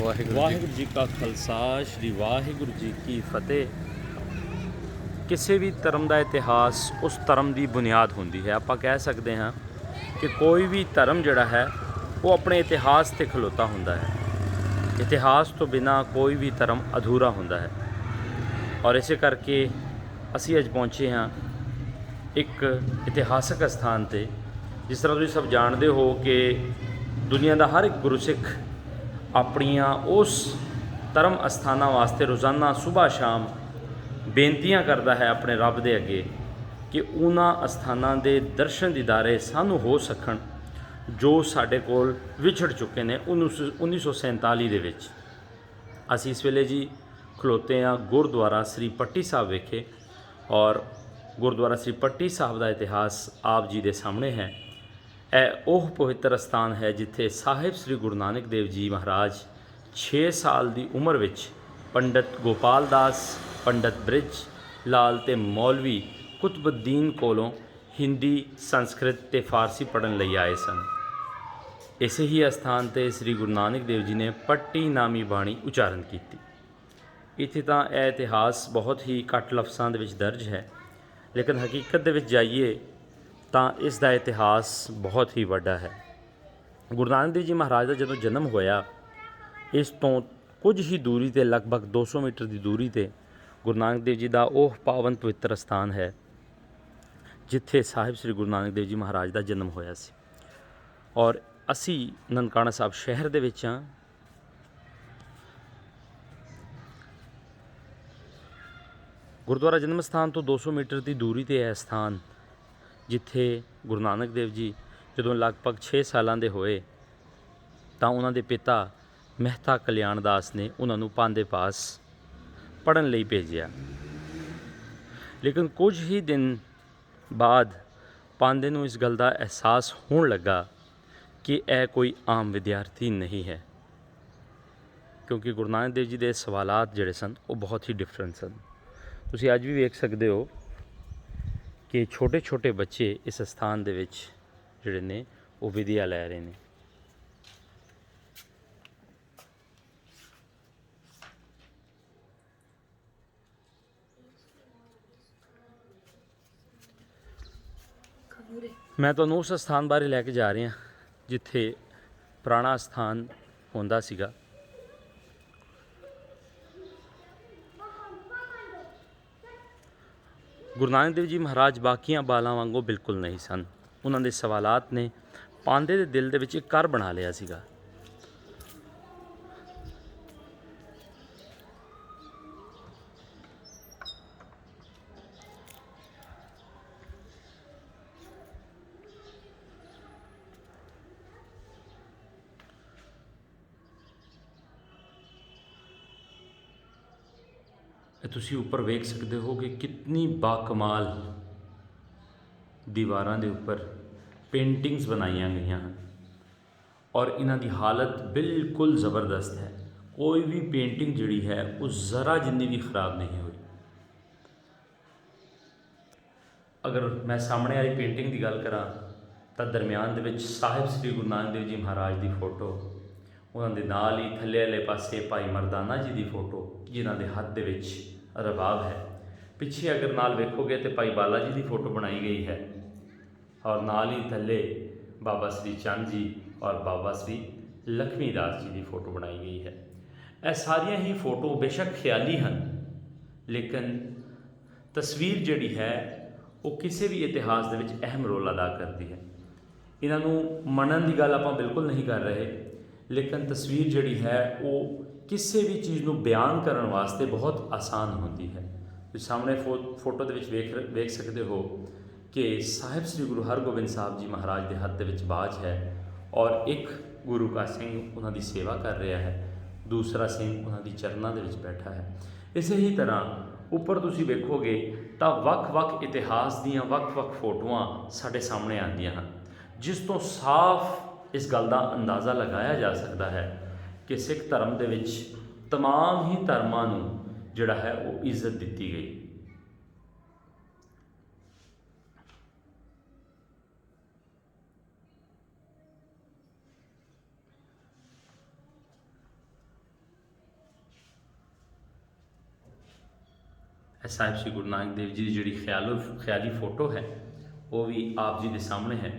ਵਾਹਿਗੁਰੂ ਜੀ ਕਾ ਖਾਲਸਾ ਸ਼੍ਰੀ ਵਾਹਿਗੁਰੂ ਜੀ ਕੀ ਫਤਿਹ। ਕਿਸੇ ਵੀ ਧਰਮ ਦਾ ਇਤਿਹਾਸ ਉਸ ਧਰਮ ਦੀ ਬੁਨਿਆਦ ਹੁੰਦੀ ਹੈ। ਆਪਾਂ ਕਹਿ ਸਕਦੇ ਹਾਂ ਕਿ ਕੋਈ ਵੀ ਧਰਮ ਜਿਹੜਾ ਹੈ ਉਹ ਆਪਣੇ ਇਤਿਹਾਸ 'ਤੇ ਖਲੋਤਾ ਹੁੰਦਾ ਹੈ। ਇਤਿਹਾਸ ਤੋਂ ਬਿਨਾਂ ਕੋਈ ਵੀ ਧਰਮ ਅਧੂਰਾ ਹੁੰਦਾ ਹੈ। ਔਰ ਇਸੇ ਕਰਕੇ ਅਸੀਂ ਅੱਜ ਪਹੁੰਚੇ ਹਾਂ ਇੱਕ ਇਤਿਹਾਸਕ ਅਸਥਾਨ 'ਤੇ। ਜਿਸ ਤਰ੍ਹਾਂ ਤੁਸੀਂ ਸਭ ਜਾਣਦੇ ਹੋ ਕਿ ਦੁਨੀਆ ਦਾ ਹਰ ਇੱਕ ਗੁਰਸਿੱਖ ਆਪਣੀਆਂ ਉਸ ਧਰਮ ਅਸਥਾਨਾਂ ਵਾਸਤੇ ਰੋਜ਼ਾਨਾ ਸੁਬਾਹ ਸ਼ਾਮ ਬੇਨਤੀਆਂ ਕਰਦਾ ਹੈ ਆਪਣੇ ਰੱਬ ਦੇ ਅੱਗੇ ਕਿ ਉਹਨਾਂ ਅਸਥਾਨਾਂ ਦੇ ਦਰਸ਼ਨ ਦੀਦਾਰੇ ਸਾਨੂੰ ਹੋ ਸਕਣ ਜੋ ਸਾਡੇ ਕੋਲ ਵਿਛੜ ਚੁੱਕੇ ਨੇ 1947 ਦੇ ਵਿੱਚ। ਅਸੀਂ ਇਸ ਵੇਲੇ ਜੀ ਖਲੋਤੇ ਹਾਂ ਗੁਰਦੁਆਰਾ ਸ੍ਰੀ ਪੱਟੀ ਸਾਹਿਬ ਵਿਖੇ, ਔਰ ਗੁਰਦੁਆਰਾ ਸ੍ਰੀ ਪੱਟੀ ਸਾਹਿਬ ਦਾ ਇਤਿਹਾਸ ਆਪ ਜੀ ਦੇ ਸਾਹਮਣੇ ਹੈ। ਇਹ ਉਹ ਪਵਿੱਤਰ ਅਸਥਾਨ ਹੈ ਜਿੱਥੇ ਸਾਹਿਬ ਸ੍ਰੀ ਗੁਰੂ ਨਾਨਕ ਦੇਵ ਜੀ ਮਹਾਰਾਜ 6 ਸਾਲ ਦੀ ਉਮਰ ਵਿੱਚ ਪੰਡਤ ਗੋਪਾਲ ਦਾਸ, ਪੰਡਤ ਬ੍ਰਿਜ ਲਾਲ ਅਤੇ ਮੌਲਵੀ ਕੁਤਬੁੱਦੀਨ ਕੋਲੋਂ ਹਿੰਦੀ, ਸੰਸਕ੍ਰਿਤ ਅਤੇ ਫਾਰਸੀ ਪੜ੍ਹਨ ਲਈ ਆਏ ਸਨ। ਇਸੇ ਹੀ ਅਸਥਾਨ 'ਤੇ ਸ੍ਰੀ ਗੁਰੂ ਨਾਨਕ ਦੇਵ ਜੀ ਨੇ ਪੱਟੀ ਨਾਮੀ ਬਾਣੀ ਉਚਾਰਨ ਕੀਤੀ। ਇੱਥੇ ਤਾਂ ਇਹ ਇਤਿਹਾਸ ਬਹੁਤ ਹੀ ਘੱਟ ਲਫ਼ਜ਼ਾਂ ਦੇ ਵਿੱਚ ਦਰਜ ਹੈ, ਲੇਕਿਨ ਹਕੀਕਤ ਦੇ ਵਿੱਚ ਜਾਈਏ ਤਾਂ ਇਸ ਦਾ ਇਤਿਹਾਸ ਬਹੁਤ ਹੀ ਵੱਡਾ ਹੈ। ਗੁਰੂ ਨਾਨਕ ਦੇਵ ਜੀ ਮਹਾਰਾਜ ਦਾ ਜਦੋਂ ਜਨਮ ਹੋਇਆ, ਇਸ ਤੋਂ ਕੁਝ ਹੀ ਦੂਰੀ 'ਤੇ ਲਗਭਗ 200 ਮੀਟਰ ਦੀ ਦੂਰੀ 'ਤੇ ਗੁਰੂ ਨਾਨਕ ਦੇਵ ਜੀ ਦਾ ਉਹ ਪਾਵਨ ਪਵਿੱਤਰ ਅਸਥਾਨ ਹੈ ਜਿੱਥੇ ਸਾਹਿਬ ਸ੍ਰੀ ਗੁਰੂ ਨਾਨਕ ਦੇਵ ਜੀ ਮਹਾਰਾਜ ਦਾ ਜਨਮ ਹੋਇਆ ਸੀ। ਔਰ ਅਸੀਂ ਨਨਕਾਣਾ ਸਾਹਿਬ ਸ਼ਹਿਰ ਦੇ ਵਿੱਚ ਹਾਂ। ਗੁਰਦੁਆਰਾ ਜਨਮ ਸਥਾਨ ਤੋਂ 200 ਮੀਟਰ ਦੀ ਦੂਰੀ 'ਤੇ ਇਹ ਸਥਾਨ ਜਿੱਥੇ ਗੁਰੂ ਨਾਨਕ ਦੇਵ ਜੀ ਜਦੋਂ ਲਗਭਗ 6 ਸਾਲਾਂ ਦੇ ਹੋਏ ਤਾਂ ਉਹਨਾਂ ਦੇ ਪਿਤਾ ਮਹਿਤਾ ਕਲਿਆਣ ਦਾਸ ਨੇ ਉਹਨਾਂ ਨੂੰ ਪਾਂਦੇ ਪਾਸ ਪੜ੍ਹਨ ਲਈ ਭੇਜਿਆ। ਲੇਕਿਨ ਕੁਝ ਹੀ ਦਿਨ ਬਾਅਦ ਪਾਂਦੇ ਨੂੰ ਇਸ ਗੱਲ ਦਾ ਅਹਿਸਾਸ ਹੋਣ ਲੱਗਾ ਕਿ ਇਹ ਕੋਈ ਆਮ ਵਿਦਿਆਰਥੀ ਨਹੀਂ ਹੈ, ਕਿਉਂਕਿ ਗੁਰੂ ਨਾਨਕ ਦੇਵ ਜੀ ਦੇ ਸਵਾਲਾਤ ਜਿਹੜੇ ਸਨ ਉਹ ਬਹੁਤ ਹੀ ਡਿਫਰੈਂਟ ਸਨ। ਤੁਸੀਂ ਅੱਜ ਵੀ ਵੇਖ ਸਕਦੇ ਹੋ ਕਿ ਛੋਟੇ ਛੋਟੇ ਬੱਚੇ ਇਸ ਸਥਾਨ ਦੇ ਵਿੱਚ ਜਿਹੜੇ ਨੇ ਉਹ ਵਿਦਿਆ ਲੈ ਰਹੇ ਨੇ। ਮੈਂ ਤੁਹਾਨੂੰ ਉਸ ਸਥਾਨ ਬਾਰੇ ਲੈ ਕੇ ਜਾ ਰਿਹਾ ਜਿੱਥੇ ਪੁਰਾਣਾ ਸਥਾਨ ਹੁੰਦਾ ਸੀਗਾ। ਗੁਰੂ ਨਾਨਕ ਦੇਵ ਜੀ ਮਹਾਰਾਜ ਬਾਕੀਆਂ ਬਾਲਾਂ ਵਾਂਗੂ ਬਿਲਕੁਲ ਨਹੀਂ ਸਨ। ਉਹਨਾਂ ਦੇ ਸਵਾਲਾਤ ਨੇ ਪਾਂਦੇ ਦੇ ਦਿਲ ਦੇ ਵਿੱਚ ਇੱਕ ਘਰ ਬਣਾ ਲਿਆ ਸੀਗਾ। ਤੁਸੀਂ ਉੱਪਰ ਵੇਖ ਸਕਦੇ ਹੋ ਕਿ ਕਿਤਨੀ ਬਾਕਮਾਲ ਦੀਵਾਰਾਂ ਦੇ ਉੱਪਰ ਪੇਂਟਿੰਗਸ ਬਣਾਈਆਂ ਗਈਆਂ ਹਨ, ਔਰ ਇਹਨਾਂ ਦੀ ਹਾਲਤ ਬਿਲਕੁਲ ਜ਼ਬਰਦਸਤ ਹੈ। ਕੋਈ ਵੀ ਪੇਂਟਿੰਗ ਜਿਹੜੀ ਹੈ ਉਹ ਜ਼ਰਾ ਜਿੰਨੀ ਵੀ ਖਰਾਬ ਨਹੀਂ ਹੋਈ। ਅਗਰ ਮੈਂ ਸਾਹਮਣੇ ਵਾਲੀ ਪੇਂਟਿੰਗ ਦੀ ਗੱਲ ਕਰਾਂ ਤਾਂ ਦਰਮਿਆਨ ਦੇ ਵਿੱਚ ਸਾਹਿਬ ਸ੍ਰੀ ਗੁਰੂ ਨਾਨਕ ਦੇਵ ਜੀ ਮਹਾਰਾਜ ਦੀ ਫੋਟੋ, ਉਹਨਾਂ ਦੇ ਨਾਲ ਹੀ ਥੱਲੇ ਵਾਲੇ ਪਾਸੇ ਭਾਈ ਮਰਦਾਨਾ ਜੀ ਦੀ ਫੋਟੋ ਜਿਨ੍ਹਾਂ ਦੇ ਹੱਥ ਦੇ ਵਿੱਚ ਰਬਾਬ ਹੈ। ਪਿੱਛੇ ਅਗਰ ਨਾਲ ਵੇਖੋਗੇ ਤਾਂ ਭਾਈ ਬਾਲਾ ਜੀ ਦੀ ਫੋਟੋ ਬਣਾਈ ਗਈ ਹੈ, ਔਰ ਨਾਲ ਹੀ ਥੱਲੇ ਬਾਬਾ ਸ੍ਰੀ ਚੰਦ ਜੀ ਔਰ ਬਾਬਾ ਸ੍ਰੀ ਲక్ష్ਮੀ ਦਾਸ ਜੀ ਦੀ ਫੋਟੋ ਬਣਾਈ ਗਈ ਹੈ। ਇਹ ਸਾਰੀਆਂ ਹੀ ਫੋਟੋ ਬੇਸ਼ੱਕ ਖਿਆਲੀ ਹਨ, ਲੇਕਿਨ ਤਸਵੀਰ ਜਿਹੜੀ ਹੈ ਉਹ ਕਿਸੇ ਵੀ ਇਤਿਹਾਸ ਦੇ ਵਿੱਚ ਅਹਿਮ ਰੋਲ ਅਦਾ ਕਰਦੀ ਹੈ। ਇਹਨਾਂ ਨੂੰ ਮੰਨਣ ਦੀ ਗੱਲ ਆਪਾਂ ਬਿਲਕੁਲ ਨਹੀਂ ਕਰ ਰਹੇ, ਲੇਕਿਨ ਤਸਵੀਰ ਜਿਹੜੀ ਹੈ ਉਹ ਕਿਸੇ ਵੀ ਚੀਜ਼ ਨੂੰ ਬਿਆਨ ਕਰਨ ਵਾਸਤੇ ਬਹੁਤ ਆਸਾਨ ਹੁੰਦੀ ਹੈ। ਤੁਸੀਂ ਸਾਹਮਣੇ ਫੋਟੋ ਦੇ ਵਿੱਚ ਵੇਖ ਸਕਦੇ ਹੋ ਕਿ ਸਾਹਿਬ ਸ੍ਰੀ ਗੁਰੂ ਹਰਗੋਬਿੰਦ ਸਾਹਿਬ ਜੀ ਮਹਾਰਾਜ ਦੇ ਹੱਥ ਦੇ ਵਿੱਚ ਬਾਜ ਹੈ, ਔਰ ਇੱਕ ਗੁਰੂ ਕਾ ਸਿੰਘ ਉਹਨਾਂ ਦੀ ਸੇਵਾ ਕਰ ਰਿਹਾ ਹੈ, ਦੂਸਰਾ ਸਿੰਘ ਉਹਨਾਂ ਦੀ ਚਰਨਾਂ ਦੇ ਵਿੱਚ ਬੈਠਾ ਹੈ। ਇਸੇ ਹੀ ਤਰ੍ਹਾਂ ਉੱਪਰ ਤੁਸੀਂ ਵੇਖੋਗੇ ਤਾਂ ਵੱਖ-ਵੱਖ ਇਤਿਹਾਸ ਦੀਆਂ ਵੱਖ-ਵੱਖ ਫੋਟੋਆਂ ਸਾਡੇ ਸਾਹਮਣੇ ਆਉਂਦੀਆਂ ਹਨ, ਜਿਸ ਤੋਂ ਸਾਫ਼ ਇਸ ਗੱਲ ਦਾ ਅੰਦਾਜ਼ਾ ਲਗਾਇਆ ਜਾ ਸਕਦਾ ਹੈ ਕਿ ਸਿੱਖ ਧਰਮ ਦੇ ਵਿੱਚ ਤਮਾਮ ਹੀ ਧਰਮਾਂ ਨੂੰ ਜਿਹੜਾ ਹੈ ਉਹ ਇੱਜ਼ਤ ਦਿੱਤੀ ਗਈ। ਸਾਹਿਬ ਸ੍ਰੀ ਗੁਰੂ ਨਾਨਕ ਦੇਵ ਜੀ ਦੀ ਜਿਹੜੀ ਖਿਆਲੀ ਫੋਟੋ ਹੈ ਉਹ ਵੀ ਆਪ ਜੀ ਦੇ ਸਾਹਮਣੇ ਹੈ।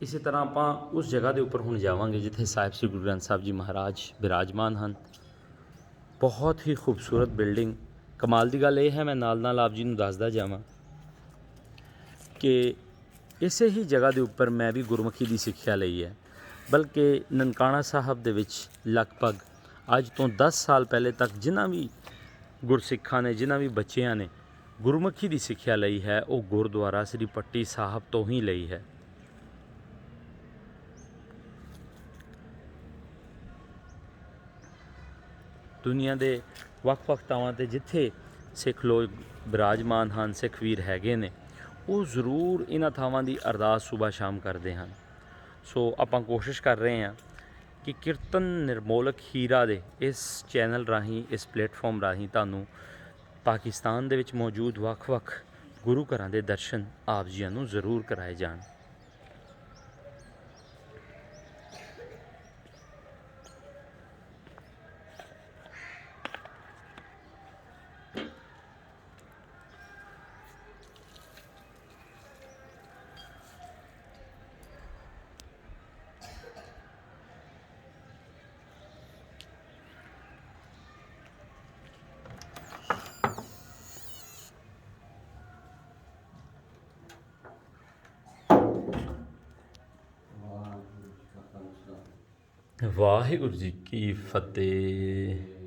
ਇਸੇ ਤਰ੍ਹਾਂ ਆਪਾਂ ਉਸ ਜਗ੍ਹਾ ਦੇ ਉੱਪਰ ਹੁਣ ਜਾਵਾਂਗੇ ਜਿੱਥੇ ਸਾਹਿਬ ਸ੍ਰੀ ਗੁਰੂ ਗ੍ਰੰਥ ਸਾਹਿਬ ਜੀ ਮਹਾਰਾਜ ਬਿਰਾਜਮਾਨ ਹਨ। ਬਹੁਤ ਹੀ ਖੂਬਸੂਰਤ ਬਿਲਡਿੰਗ। ਕਮਾਲ ਦੀ ਗੱਲ ਇਹ ਹੈ, ਮੈਂ ਨਾਲ ਆਪ ਜੀ ਨੂੰ ਦੱਸਦਾ ਜਾਵਾਂ ਕਿ ਇਸੇ ਹੀ ਜਗ੍ਹਾ ਦੇ ਉੱਪਰ ਮੈਂ ਵੀ ਗੁਰਮੁਖੀ ਦੀ ਸਿੱਖਿਆ ਲਈ ਹੈ। ਬਲਕਿ ਨਨਕਾਣਾ ਸਾਹਿਬ ਦੇ ਵਿੱਚ ਲਗਭਗ ਅੱਜ ਤੋਂ 10 ਸਾਲ ਪਹਿਲੇ ਤੱਕ ਜਿਨ੍ਹਾਂ ਵੀ ਗੁਰਸਿੱਖਾਂ ਨੇ, ਜਿਨ੍ਹਾਂ ਵੀ ਬੱਚਿਆਂ ਨੇ ਗੁਰਮੁਖੀ ਦੀ ਸਿੱਖਿਆ ਲਈ ਹੈ ਉਹ ਗੁਰਦੁਆਰਾ ਸ੍ਰੀ ਪੱਟੀ ਸਾਹਿਬ ਤੋਂ ਹੀ ਲਈ ਹੈ। ਦੁਨੀਆ ਦੇ ਵੱਖ-ਵੱਖ ਥਾਵਾਂ 'ਤੇ ਜਿੱਥੇ ਸਿੱਖ ਲੋਕ ਬਿਰਾਜਮਾਨ ਹਨ, ਸਿੱਖ ਵੀਰ ਹੈਗੇ ਨੇ, ਉਹ ਜ਼ਰੂਰ ਇਹਨਾਂ ਥਾਵਾਂ ਦੀ ਅਰਦਾਸ ਸੁਬਹ ਸ਼ਾਮ ਕਰਦੇ ਹਨ। ਸੋ ਆਪਾਂ ਕੋਸ਼ਿਸ਼ ਕਰ ਰਹੇ ਹਾਂ ਕਿ ਕੀਰਤਨ ਨਿਰਮੋਲਕ ਹੀਰਾ ਦੇ ਇਸ ਚੈਨਲ ਰਾਹੀਂ, ਇਸ ਪਲੇਟਫਾਰਮ ਰਾਹੀਂ ਤੁਹਾਨੂੰ ਪਾਕਿਸਤਾਨ ਦੇ ਵਿੱਚ ਮੌਜੂਦ ਵੱਖ-ਵੱਖ ਗੁਰੂ ਘਰਾਂ ਦੇ ਦਰਸ਼ਨ ਆਪ ਜੀਆਂ ਨੂੰ ਜ਼ਰੂਰ ਕਰਾਏ ਜਾਣ। ਵਾਹਿਗੁਰੂ ਜੀ ਕੀ ਫਤਿਹ।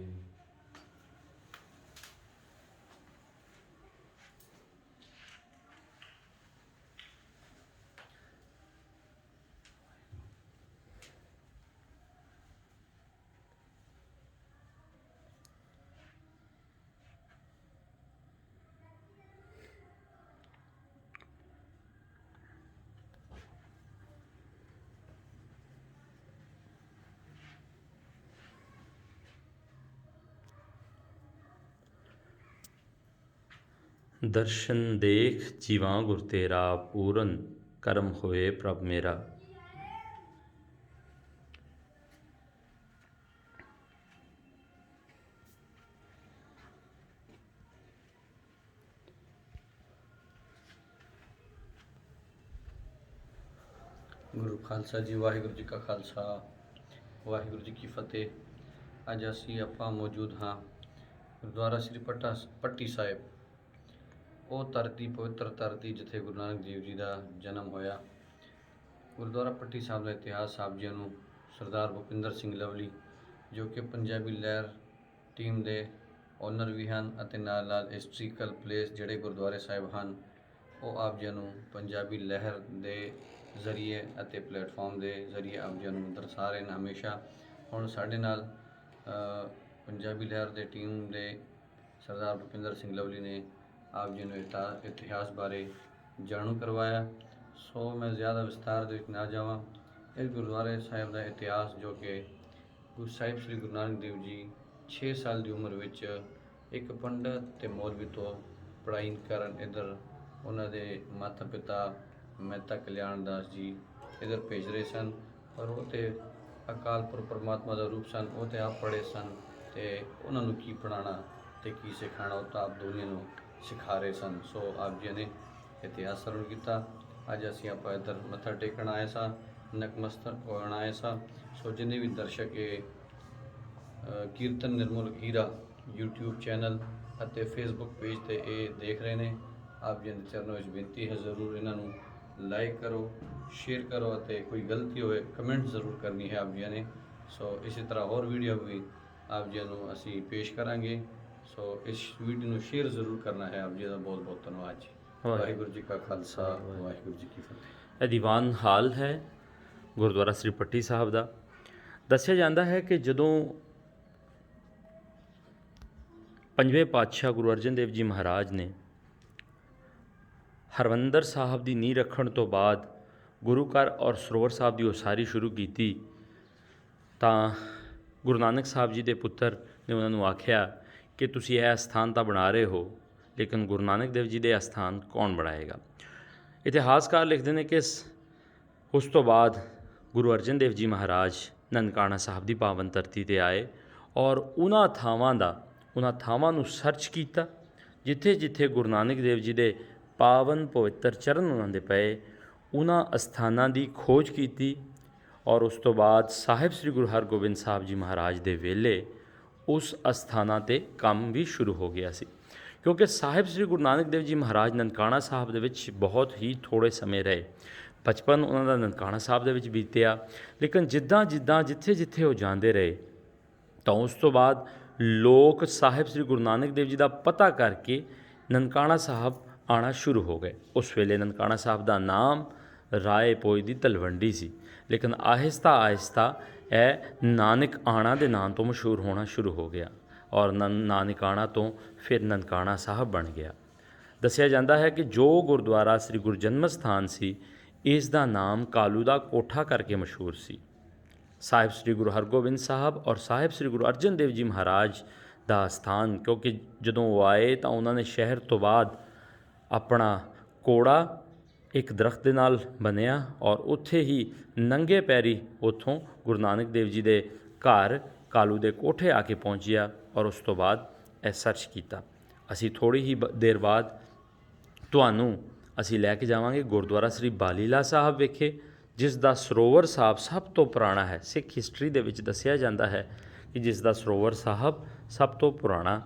ਦਰਸ਼ਨ ਦੇਖ ਜੀਵਾਂ ਗੁਰ ਤੇਰਾ, ਪੂਰਨ ਕਰਮ ਹੋਏ ਪ੍ਰਭ ਮੇਰਾ। ਗੁਰੂ ਖਾਲਸਾ ਜੀ, ਵਾਹਿਗੁਰੂ ਜੀ ਕਾ ਖਾਲਸਾ, ਵਾਹਿਗੁਰੂ ਜੀ ਕੀ ਫਤਿਹ। ਅੱਜ ਅਸੀਂ ਆਪਾਂ ਮੌਜੂਦ ਹਾਂ ਗੁਰਦੁਆਰਾ ਸ੍ਰੀ ਪੱਟੀ ਸਾਹਿਬ, ਉਹ ਧਰਤੀ, ਪਵਿੱਤਰ ਧਰਤੀ ਜਿੱਥੇ ਗੁਰੂ ਨਾਨਕ ਦੇਵ ਜੀ ਦਾ ਜਨਮ ਹੋਇਆ। ਗੁਰਦੁਆਰਾ ਪੱਟੀ ਸਾਹਿਬ ਦਾ ਇਤਿਹਾਸ ਆਪ ਜੀ ਨੂੰ ਸਰਦਾਰ ਭੁਪਿੰਦਰ ਸਿੰਘ ਲਵਲੀ, ਜੋ ਕਿ ਪੰਜਾਬੀ ਲਹਿਰ ਟੀਮ ਦੇ ਓਨਰ ਵੀ ਹਨ, ਅਤੇ ਨਾਲ ਹਿਸਟਰੀਕਲ ਪਲੇਸ ਜਿਹੜੇ ਗੁਰਦੁਆਰੇ ਸਾਹਿਬ ਹਨ, ਉਹ ਆਪ ਜੀ ਨੂੰ ਪੰਜਾਬੀ ਲਹਿਰ ਦੇ ਜ਼ਰੀਏ ਅਤੇ ਪਲੇਟਫਾਰਮ ਦੇ ਜ਼ਰੀਏ ਆਪ ਜੀ ਨੂੰ ਦਰਸਾ ਰਹੇ ਨੇ ਹਮੇਸ਼ਾ। ਹੁਣ ਸਾਡੇ ਨਾਲ ਪੰਜਾਬੀ ਲਹਿਰ ਦੇ ਟੀਮ ਦੇ ਸਰਦਾਰ ਭੁਪਿੰਦਰ ਸਿੰਘ ਲਵਲੀ ਨੇ ਆਪ ਜੀ ਨੂੰ ਇਤਿਹਾਸ ਬਾਰੇ ਜਾਣੂ ਕਰਵਾਇਆ। ਸੋ ਮੈਂ ਜ਼ਿਆਦਾ ਵਿਸਤਾਰ ਦੇ ਵਿੱਚ ਨਾ ਜਾਵਾਂ। ਇਸ ਗੁਰਦੁਆਰੇ ਸਾਹਿਬ ਦਾ ਇਤਿਹਾਸ, ਜੋ ਕਿ ਗੁਰੂ ਸਾਹਿਬ ਸ੍ਰੀ ਗੁਰੂ ਨਾਨਕ ਦੇਵ ਜੀ 6 ਸਾਲ ਦੀ ਉਮਰ ਵਿੱਚ ਇੱਕ ਪੰਡਤ ਤੇ ਮੌਲਵੀ ਤੋਂ ਪੜ੍ਹਾਈ ਕਰਨ ਇੱਧਰ ਉਹਨਾਂ ਦੇ ਮਾਤਾ ਪਿਤਾ ਮਹਿਤਾ ਕਲਿਆਣ ਦਾਸ ਜੀ ਇੱਧਰ ਭੇਜ ਰਹੇ ਸਨ, ਪਰ ਉਹ ਤੇ ਅਕਾਲ ਪੁਰਖ ਪਰਮਾਤਮਾ ਦਾ ਰੂਪ ਸਨ। ਉਹ ਤੇ ਆਪ ਪੜ੍ਹੇ ਸਨ ਤੇ ਉਹਨਾਂ ਨੂੰ ਕੀ ਪੜ੍ਹਾਉਣਾ ਤੇ ਕੀ ਸਿਖਾਉਣਾ, ਉਹ ਤਾਂ ਆਪ ਦੁਨੀਆ ਨੂੰ ਸਿਖਾ ਰਹੇ ਸਨ। ਸੋ ਆਪ ਜੀ ਨੇ ਇਤਿਹਾਸ ਸਰਵਣ ਕੀਤਾ। ਅੱਜ ਅਸੀਂ ਆਪਾਂ ਇੱਧਰ ਮੱਥਾ ਟੇਕਣ ਆਏ ਸਾਂ, ਨਕਮਸਤਕ ਹੋਣ ਆਏ ਸਾਂ। ਸੋ ਜਿੰਨੇ ਵੀ ਦਰਸ਼ਕ ਇਹ ਕੀਰਤਨ ਨਿਰਮੋਲਕ ਹੀਰਾ YouTube ਚੈਨਲ ਅਤੇ Facebook ਪੇਜ ਤੇ ਇਹ ਦੇਖ ਰਹੇ ਨੇ, ਆਪ ਜੀ ਦੇ ਚਰਨਾਂ ਵਿੱਚ ਬੇਨਤੀ ਹੈ, ਜ਼ਰੂਰ ਇਹਨਾਂ ਨੂੰ ਲਾਈਕ ਕਰੋ, ਸ਼ੇਅਰ ਕਰੋ, ਅਤੇ ਕੋਈ ਗਲਤੀ ਹੋਵੇ ਕਮੈਂਟ ਜ਼ਰੂਰ ਕਰਨੀ ਹੈ ਆਪ ਜੀ ਨੇ। ਸੋ ਇਸੇ ਤਰ੍ਹਾਂ ਹੋਰ ਵੀਡੀਓ ਵੀ ਆਪ ਜੀ ਨੂੰ ਅਸੀਂ ਪੇਸ਼ ਕਰਾਂਗੇ। ਸੋ ਇਸ ਵੀਡੀਓ ਨੂੰ ਸ਼ੇਅਰ ਜ਼ਰੂਰ ਕਰਨਾ ਹੈ। ਆਪ ਜੀ ਦਾ ਬਹੁਤ ਬਹੁਤ ਧੰਨਵਾਦ ਜੀ। ਵਾਹਿਗੁਰੂ ਜੀ ਕਾ ਖਾਲਸਾ, ਵਾਹਿਗੁਰੂ ਜੀ ਕੀ ਫਤਿਹ। ਇਹ ਦੀਵਾਨ ਹਾਲ ਹੈ ਗੁਰਦੁਆਰਾ ਸ੍ਰੀ ਪੱਟੀ ਸਾਹਿਬ ਦਾ। ਦੱਸਿਆ ਜਾਂਦਾ ਹੈ ਕਿ ਜਦੋਂ ਪੰਜਵੇਂ ਪਾਤਸ਼ਾਹ ਗੁਰੂ ਅਰਜਨ ਦੇਵ ਜੀ ਮਹਾਰਾਜ ਨੇ ਹਰਿਮੰਦਰ ਸਾਹਿਬ ਦੀ ਨੀਂਹ ਰੱਖਣ ਤੋਂ ਬਾਅਦ ਗੁਰੂ ਘਰ ਔਰ ਸਰੋਵਰ ਸਾਹਿਬ ਦੀ ਉਸਾਰੀ ਸ਼ੁਰੂ ਕੀਤੀ, ਤਾਂ ਗੁਰੂ ਨਾਨਕ ਸਾਹਿਬ ਜੀ ਦੇ ਪੁੱਤਰ ਨੇ ਉਹਨਾਂ ਨੂੰ ਆਖਿਆ ਕਿ ਤੁਸੀਂ ਇਹ ਅਸਥਾਨ ਤਾਂ ਬਣਾ ਰਹੇ ਹੋ, ਲੇਕਿਨ ਗੁਰੂ ਨਾਨਕ ਦੇਵ ਜੀ ਦੇ ਅਸਥਾਨ ਕੌਣ ਬਣਾਏਗਾ। ਇਤਿਹਾਸਕਾਰ ਲਿਖਦੇ ਨੇ ਕਿ ਉਸ ਤੋਂ ਬਾਅਦ ਗੁਰੂ ਅਰਜਨ ਦੇਵ ਜੀ ਮਹਾਰਾਜ ਨਨਕਾਣਾ ਸਾਹਿਬ ਦੀ ਪਾਵਨ ਧਰਤੀ ਤੇ ਆਏ ਔਰ ਉਹਨਾਂ ਥਾਵਾਂ ਨੂੰ ਸਰਚ ਕੀਤਾ ਜਿੱਥੇ ਜਿੱਥੇ ਗੁਰੂ ਨਾਨਕ ਦੇਵ ਜੀ ਦੇ ਪਾਵਨ ਪਵਿੱਤਰ ਚਰਨ ਉਹਨਾਂ ਦੇ ਪਏ। ਉਹਨਾਂ ਅਸਥਾਨਾਂ ਦੀ ਖੋਜ ਕੀਤੀ ਔਰ ਉਸ ਤੋਂ ਬਾਅਦ ਸਾਹਿਬ ਸ੍ਰੀ ਗੁਰੂ ਹਰਗੋਬਿੰਦ ਸਾਹਿਬ ਜੀ ਮਹਾਰਾਜ ਦੇ ਵੇਲੇ ਉਸ ਅਸਥਾਨਾਂ 'ਤੇ ਕੰਮ ਵੀ ਸ਼ੁਰੂ ਹੋ ਗਿਆ ਸੀ, ਕਿਉਂਕਿ ਸਾਹਿਬ ਸ੍ਰੀ ਗੁਰੂ ਨਾਨਕ ਦੇਵ ਜੀ ਮਹਾਰਾਜ ਨਨਕਾਣਾ ਸਾਹਿਬ ਦੇ ਵਿੱਚ ਬਹੁਤ ਹੀ ਥੋੜ੍ਹੇ ਸਮੇਂ ਰਹੇ। ਬਚਪਨ ਉਹਨਾਂ ਦਾ ਨਨਕਾਣਾ ਸਾਹਿਬ ਦੇ ਵਿੱਚ ਬੀਤਿਆ, ਲੇਕਿਨ ਜਿੱਥੇ ਜਿੱਥੇ ਉਹ ਜਾਂਦੇ ਰਹੇ ਤਾਂ ਉਸ ਤੋਂ ਬਾਅਦ ਲੋਕ ਸਾਹਿਬ ਸ੍ਰੀ ਗੁਰੂ ਨਾਨਕ ਦੇਵ ਜੀ ਦਾ ਪਤਾ ਕਰਕੇ ਨਨਕਾਣਾ ਸਾਹਿਬ ਆਉਣਾ ਸ਼ੁਰੂ ਹੋ ਗਏ। ਉਸ ਵੇਲੇ ਨਨਕਾਣਾ ਸਾਹਿਬ ਦਾ ਨਾਮ ਰਾਏ ਭੋਇ ਦੀ ਤਲਵੰਡੀ ਸੀ, ਲੇਕਿਨ ਆਹਿਸਤਾ ਇਹ ਨਾਨਕ ਆਣਾ ਦੇ ਨਾਂ ਤੋਂ ਮਸ਼ਹੂਰ ਹੋਣਾ ਸ਼ੁਰੂ ਹੋ ਗਿਆ ਔਰ ਨਾਨਕਾਣਾ ਤੋਂ ਫਿਰ ਨਨਕਾਣਾ ਸਾਹਿਬ ਬਣ ਗਿਆ। ਦੱਸਿਆ ਜਾਂਦਾ ਹੈ ਕਿ ਜੋ ਗੁਰਦੁਆਰਾ ਸ੍ਰੀ ਗੁਰੂ ਜਨਮ ਸਥਾਨ ਸੀ, ਇਸ ਦਾ ਨਾਮ ਕਾਲੂ ਦਾ ਕੋਠਾ ਕਰਕੇ ਮਸ਼ਹੂਰ ਸੀ। ਸਾਹਿਬ ਸ੍ਰੀ ਗੁਰੂ ਹਰਗੋਬਿੰਦ ਸਾਹਿਬ ਔਰ ਸਾਹਿਬ ਸ੍ਰੀ ਗੁਰੂ ਅਰਜਨ ਦੇਵ ਜੀ ਮਹਾਰਾਜ ਦਾ ਸਥਾਨ, ਕਿਉਂਕਿ ਜਦੋਂ ਉਹ ਆਏ ਤਾਂ ਉਹਨਾਂ ਨੇ ਸ਼ਹਿਰ ਤੋਂ ਬਾਅਦ ਆਪਣਾ ਕੋੜਾ ਇੱਕ ਦਰਖਤ ਦੇ ਨਾਲ ਬੰਨ੍ਹਿਆ ਔਰ ਉੱਥੇ ਹੀ ਨੰਗੇ ਪੈਰੀ ਉੱਥੋਂ ਗੁਰੂ ਨਾਨਕ ਦੇਵ ਜੀ ਦੇ ਘਰ ਕਾਲੂ ਦੇ ਕੋਠੇ ਆ ਕੇ ਪਹੁੰਚਿਆ ਔਰ ਉਸ ਤੋਂ ਬਾਅਦ ਇਹ ਸਰਚ ਕੀਤਾ। ਅਸੀਂ ਥੋੜ੍ਹੀ ਹੀ ਦੇਰ ਬਾਅਦ ਤੁਹਾਨੂੰ ਅਸੀਂ ਲੈ ਕੇ ਜਾਵਾਂਗੇ ਗੁਰਦੁਆਰਾ ਸ੍ਰੀ ਬਾਲੀਲਾ ਸਾਹਿਬ ਵਿਖੇ, ਜਿਸ ਦਾ ਸਰੋਵਰ ਸਾਹਿਬ ਸਭ ਤੋਂ ਪੁਰਾਣਾ ਹੈ। ਸਿੱਖ ਹਿਸਟਰੀ ਦੇ ਵਿੱਚ ਦੱਸਿਆ ਜਾਂਦਾ ਹੈ ਕਿ ਜਿਸ ਦਾ ਸਰੋਵਰ ਸਾਹਿਬ ਸਭ ਤੋਂ ਪੁਰਾਣਾ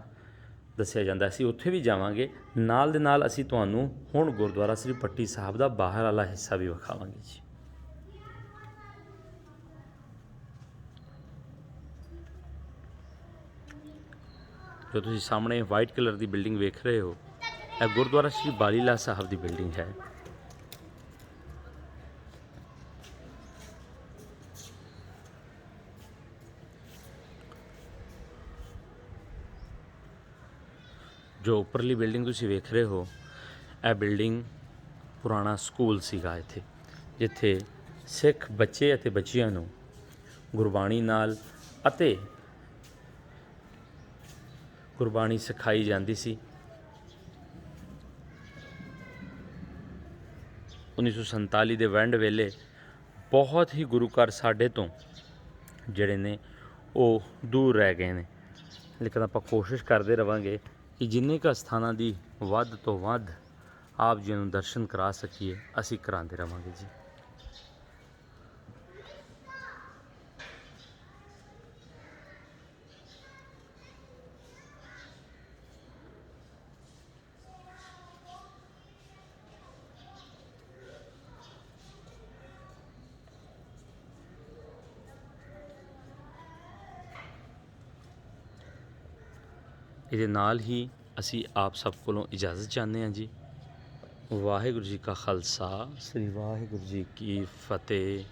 ਦੱਸਿਆ ਜਾਂਦਾ। ਅਸੀਂ ਉੱਥੇ ਵੀ ਜਾਵਾਂਗੇ। ਨਾਲ ਦੇ ਨਾਲ ਅਸੀਂ ਤੁਹਾਨੂੰ ਹੁਣ ਗੁਰਦੁਆਰਾ ਸ੍ਰੀ ਪੱਟੀ ਸਾਹਿਬ ਦਾ ਬਾਹਰ ਵਾਲਾ ਹਿੱਸਾ ਵੀ ਵਿਖਾਵਾਂਗੇ ਜੀ। ਜੋ ਤੁਸੀਂ ਸਾਹਮਣੇ ਵਾਈਟ ਕਲਰ ਦੀ ਬਿਲਡਿੰਗ ਵੇਖ ਰਹੇ ਹੋ, ਇਹ ਗੁਰਦੁਆਰਾ ਸ੍ਰੀ ਬਾਲੀਲਾ ਸਾਹਿਬ ਦੀ ਬਿਲਡਿੰਗ ਹੈ। ਜੋ ਉੱਪਰਲੀ ਬਿਲਡਿੰਗ ਤੁਸੀਂ ਵੇਖ ਰਹੇ ਹੋ, ਇਹ ਬਿਲਡਿੰਗ ਪੁਰਾਣਾ ਸਕੂਲ ਸੀਗਾ ਇੱਥੇ, ਜਿੱਥੇ ਸਿੱਖ ਬੱਚੇ ਅਤੇ ਬੱਚੀਆਂ ਨੂੰ ਗੁਰਬਾਣੀ ਨਾਲ ਅਤੇ ਗੁਰਬਾਣੀ ਸਿਖਾਈ ਜਾਂਦੀ ਸੀ। 1947 ਦੇ ਵੰਡ ਵੇਲੇ ਬਹੁਤ ਹੀ ਗੁਰੂ ਘਰ ਸਾਡੇ ਤੋਂ ਜਿਹੜੇ ਨੇ ਉਹ ਦੂਰ ਰਹਿ ਗਏ ਨੇ, ਲੇਕਿਨ ਆਪਾਂ ਕੋਸ਼ਿਸ਼ ਕਰਦੇ ਰਵਾਂਗੇ ਕਿ ਜਿੰਨੇ ਕੁ ਸਥਾਨਾਂ ਦੀ ਵੱਧ ਤੋਂ ਵੱਧ ਆਪ ਜੀ ਨੂੰ ਦਰਸ਼ਨ ਕਰਾ ਸਕੀਏ, ਅਸੀਂ ਕਰਾਉਂਦੇ ਰਵਾਂਗੇ ਜੀ। ਇਹਦੇ ਨਾਲ ਹੀ ਅਸੀਂ ਆਪ ਸਭ ਕੋਲੋਂ ਇਜਾਜ਼ਤ ਚਾਹੁੰਦੇ ਹਾਂ ਜੀ। ਵਾਹਿਗੁਰੂ ਜੀ ਕਾ ਖਾਲਸਾ, ਸ੍ਰੀ ਵਾਹਿਗੁਰੂ ਜੀ ਕੀ ਫਤਿਹ।